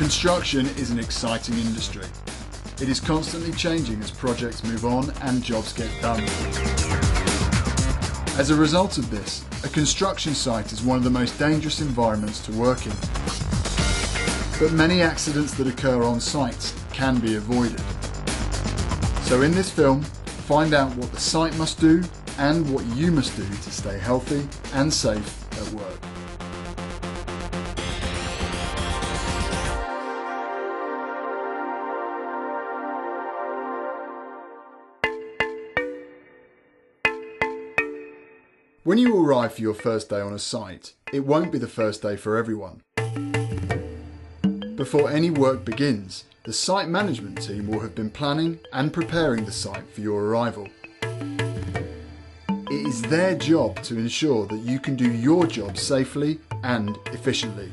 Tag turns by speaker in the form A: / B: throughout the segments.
A: Construction is an exciting industry. It is constantly changing as projects move on and jobs get done. As a result of this, a construction site is one of the most dangerous environments to work in. But many accidents that occur on sites can be avoided. So in this film, find out what the site must do and what you must do to stay healthy and safe at work. When you arrive for your first day on a site, it won't be the first day for everyone. Before any work begins, the site management team will have been planning and preparing the site for your arrival. It is their job to ensure that you can do your job safely and efficiently.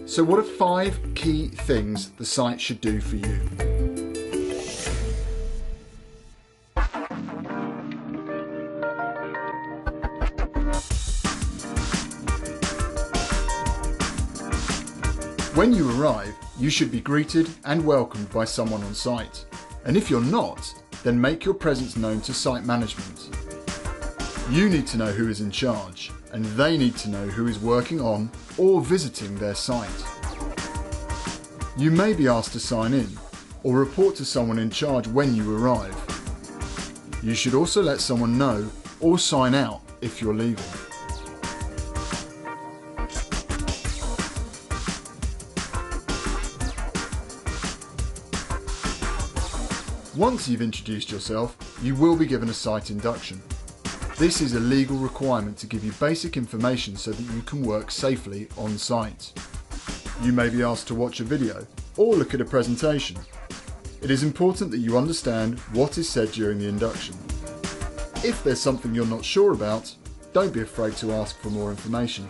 A: So what are 5 key things the site should do for you? When you arrive, you should be greeted and welcomed by someone on site. And if you're not, then make your presence known to site management. You need to know who is in charge, and they need to know who is working on or visiting their site. You may be asked to sign in, or report to someone in charge when you arrive. You should also let someone know or sign out if you're leaving. Once you've introduced yourself, you will be given a site induction. This is a legal requirement to give you basic information so that you can work safely on site. You may be asked to watch a video or look at a presentation. It is important that you understand what is said during the induction. If there's something you're not sure about, don't be afraid to ask for more information.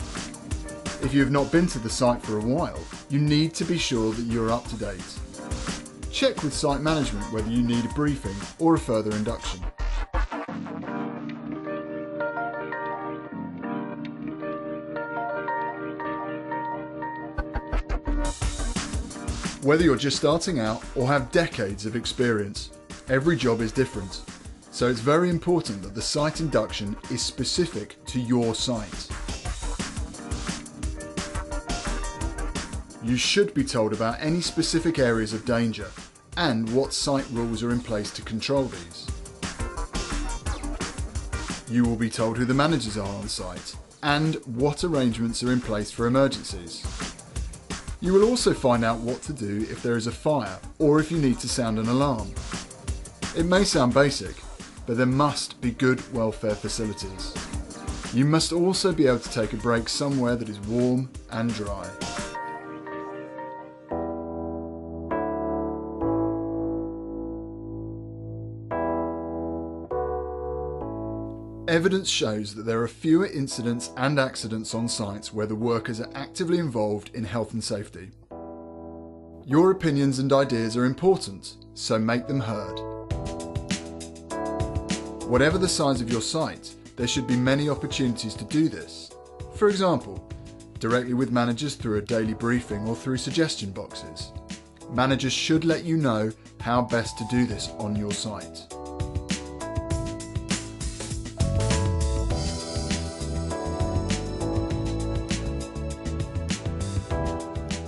A: If you have not been to the site for a while, you need to be sure that you're up to date. Check with site management whether you need a briefing or a further induction. Whether you're just starting out or have decades of experience, every job is different. So it's very important that the site induction is specific to your site. You should be told about any specific areas of danger and what site rules are in place to control these. You will be told who the managers are on site and what arrangements are in place for emergencies. You will also find out what to do if there is a fire or if you need to sound an alarm. It may sound basic, but there must be good welfare facilities. You must also be able to take a break somewhere that is warm and dry. Evidence shows that there are fewer incidents and accidents on sites where the workers are actively involved in health and safety. Your opinions and ideas are important, so make them heard. Whatever the size of your site, there should be many opportunities to do this. For example, directly with managers through a daily briefing or through suggestion boxes. Managers should let you know how best to do this on your site.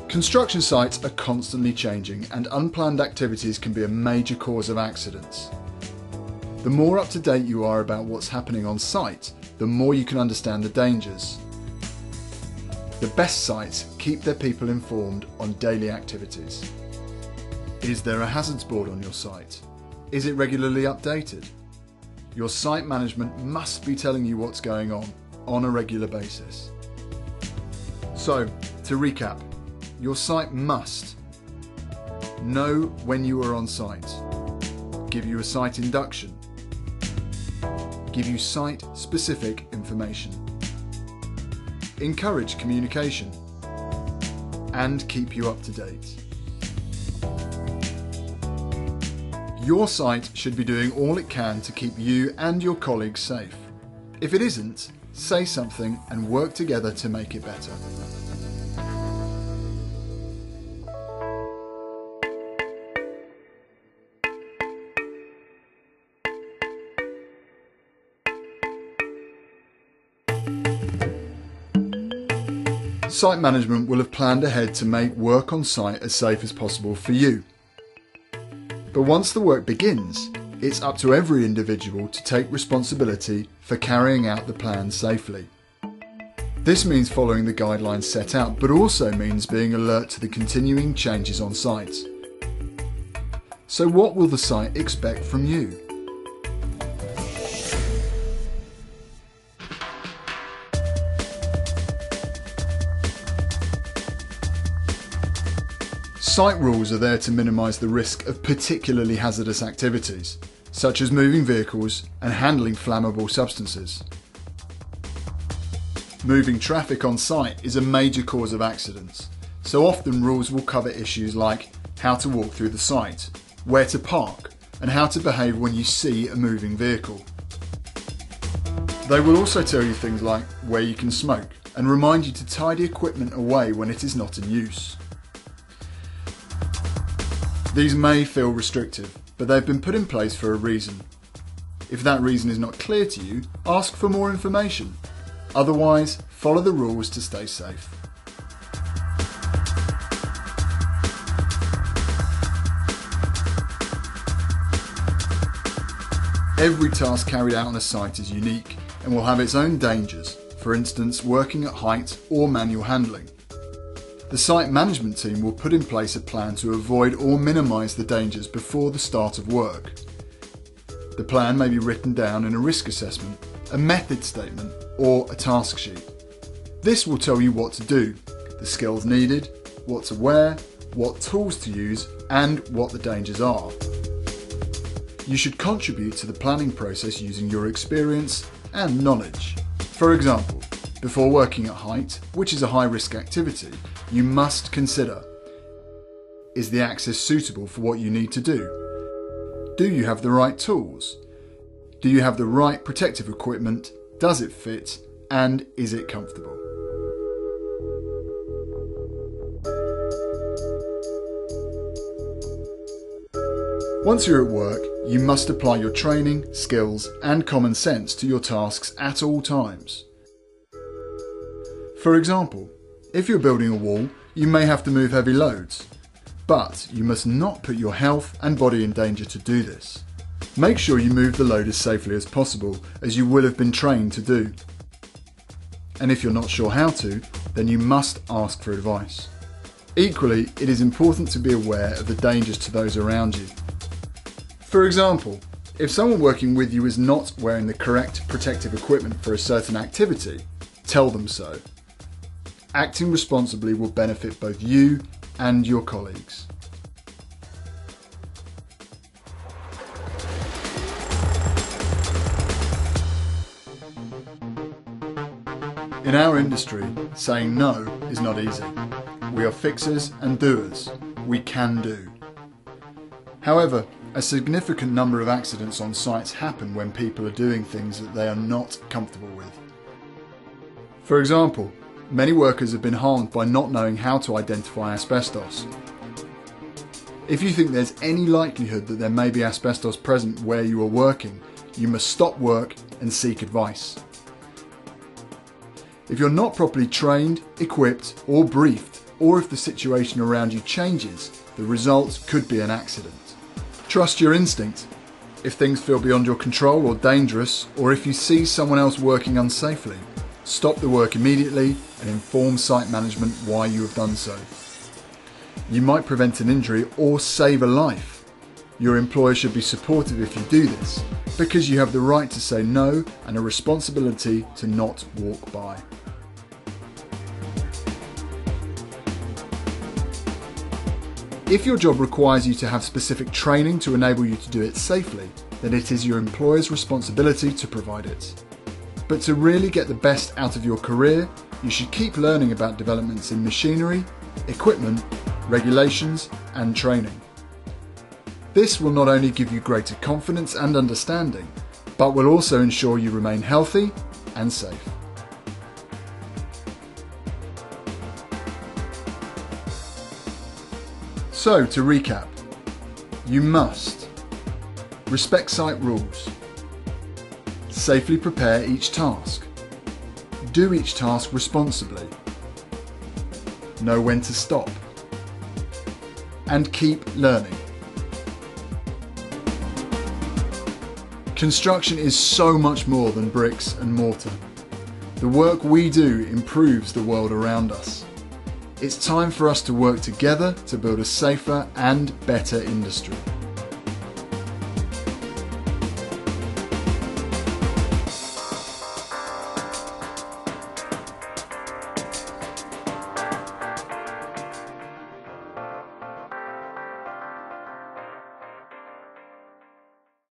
A: Construction sites are constantly changing and unplanned activities can be a major cause of accidents. The more up to date you are about what's happening on site, the more you can understand the dangers. The best sites keep their people informed on daily activities. Is there a hazards board on your site? Is it regularly updated? Your site management must be telling you what's going on a regular basis. So, to recap, your site must know when you are on site, give you a site induction, give you site-specific information, encourage communication, and keep you up to date. Your site should be doing all it can to keep you and your colleagues safe. If it isn't, say something and work together to make it better. Site management will have planned ahead to make work on site as safe as possible for you. But once the work begins, it's up to every individual to take responsibility for carrying out the plan safely. This means following the guidelines set out, but also means being alert to the continuing changes on site. So what will the site expect from you? Site rules are there to minimise the risk of particularly hazardous activities, such as moving vehicles and handling flammable substances. Moving traffic on site is a major cause of accidents, so often rules will cover issues like how to walk through the site, where to park, and how to behave when you see a moving vehicle. They will also tell you things like where you can smoke and remind you to tidy equipment away when it is not in use. These may feel restrictive, but they've been put in place for a reason. If that reason is not clear to you, ask for more information. Otherwise, follow the rules to stay safe. Every task carried out on a site is unique and will have its own dangers, for instance, working at height or manual handling. The site management team will put in place a plan to avoid or minimise the dangers before the start of work. The plan may be written down in a risk assessment, a method statement, or a task sheet. This will tell you what to do, the skills needed, what to wear, what tools to use, and what the dangers are. You should contribute to the planning process using your experience and knowledge. For example, before working at height, which is a high-risk activity, you must consider: is the access suitable for what you need to do? Do you have the right tools? Do you have the right protective equipment? Does it fit? And is it comfortable? Once you're at work, you must apply your training, skills, and common sense to your tasks at all times. For example, if you're building a wall, you may have to move heavy loads, but you must not put your health and body in danger to do this. Make sure you move the load as safely as possible, as you will have been trained to do. And if you're not sure how to, then you must ask for advice. Equally, it is important to be aware of the dangers to those around you. For example, if someone working with you is not wearing the correct protective equipment for a certain activity, tell them so. Acting responsibly will benefit both you and your colleagues. In our industry, saying no is not easy. We are fixers and doers. We can do. However, a significant number of accidents on sites happen when people are doing things that they are not comfortable with. For example, many workers have been harmed by not knowing how to identify asbestos. If you think there's any likelihood that there may be asbestos present where you are working, you must stop work and seek advice. If you're not properly trained, equipped, or briefed, or if the situation around you changes, the result could be an accident. Trust your instinct. If things feel beyond your control or dangerous, or if you see someone else working unsafely, stop the work immediately and inform site management why you have done so. You might prevent an injury or save a life. Your employer should be supportive if you do this, because you have the right to say no and a responsibility to not walk by. If your job requires you to have specific training to enable you to do it safely, then it is your employer's responsibility to provide it. But to really get the best out of your career, you should keep learning about developments in machinery, equipment, regulations, and training. This will not only give you greater confidence and understanding, but will also ensure you remain healthy and safe. So, to recap, you must respect site rules, safely prepare each task, do each task responsibly, know when to stop, and keep learning. Construction is so much more than bricks and mortar. The work we do improves the world around us. It's time for us to work together to build a safer and better industry.